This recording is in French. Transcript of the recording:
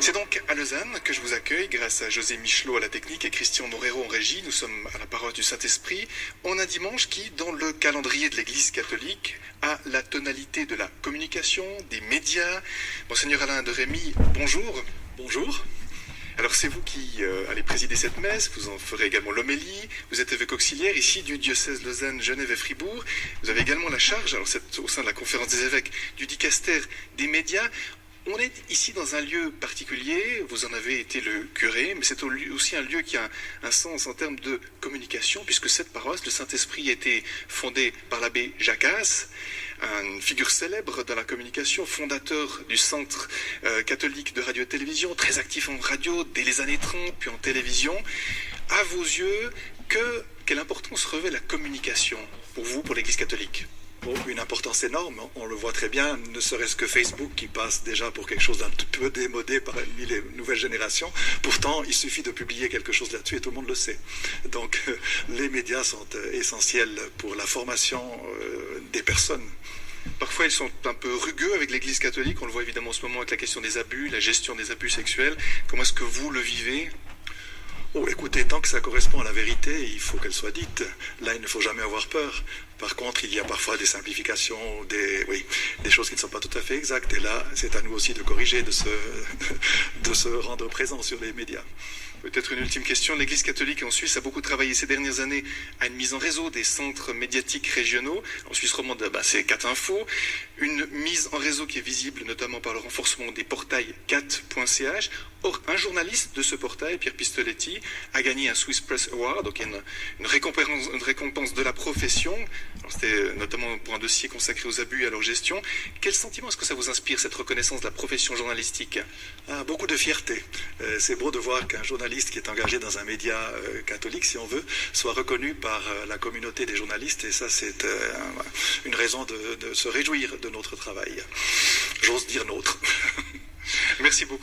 C'est donc à Lausanne que je vous accueille grâce à José Michelot à la technique et Christian Morero en régie. Nous sommes à la parole du Saint-Esprit en un dimanche qui, dans le calendrier de l'Église catholique, a la tonalité de la communication, des médias. Monseigneur Alain de Rémy, bonjour. Bonjour. Alors c'est vous qui allez présider cette messe, vous en ferez également l'homélie, vous êtes évêque auxiliaire ici du diocèse Lausanne, Genève et Fribourg. Vous avez également la charge, alors c'est au sein de la conférence des évêques, du dicaster des médias. On est ici dans un lieu particulier, vous en avez été le curé, mais c'est aussi un lieu qui a un sens en termes de communication, puisque cette paroisse, le Saint-Esprit, a été fondée par l'abbé Jacasse, une figure célèbre dans la communication, fondateur du Centre catholique de radio et télévision, très actif en radio dès les années 30, puis en télévision. À vos yeux, quelle importance revêt la communication pour vous, pour l'Église catholique ? Bon, une importance énorme, on le voit très bien, ne serait-ce que Facebook qui passe déjà pour quelque chose d'un petit peu démodé parmi les nouvelles générations. Pourtant, il suffit de publier quelque chose là-dessus et tout le monde le sait. Donc, les médias sont essentiels pour la formation des personnes. Parfois, ils sont un peu rugueux avec l'Église catholique. On le voit évidemment en ce moment avec la question des abus, la gestion des abus sexuels. Comment est-ce que vous le vivez ? Oh, écoutez, tant que ça correspond à la vérité, il faut qu'elle soit dite. Là, il ne faut jamais avoir peur. Par contre, il y a parfois des simplifications, des choses qui ne sont pas tout à fait exactes. Et là, c'est à nous aussi de corriger, de se rendre présent sur les médias. Peut-être une ultime question. L'Église catholique en Suisse a beaucoup travaillé ces dernières années à une mise en réseau des centres médiatiques régionaux. En Suisse romande, c'est 4info. Une mise en réseau qui est visible notamment par le renforcement des portails 4.ch. Or, un journaliste de ce portail, Pierre Pistoletti, a gagné un Swiss Press Award, donc une récompense de la profession. C'était notamment pour un dossier consacré aux abus et à leur gestion. Quel sentiment est-ce que ça vous inspire, cette reconnaissance de la profession journalistique ? Beaucoup de fierté. C'est beau de voir qu'un journaliste qui est engagé dans un média catholique, si on veut, soit reconnu par la communauté des journalistes. Et ça, c'est une raison de se réjouir de notre travail. J'ose dire nôtre. Merci beaucoup.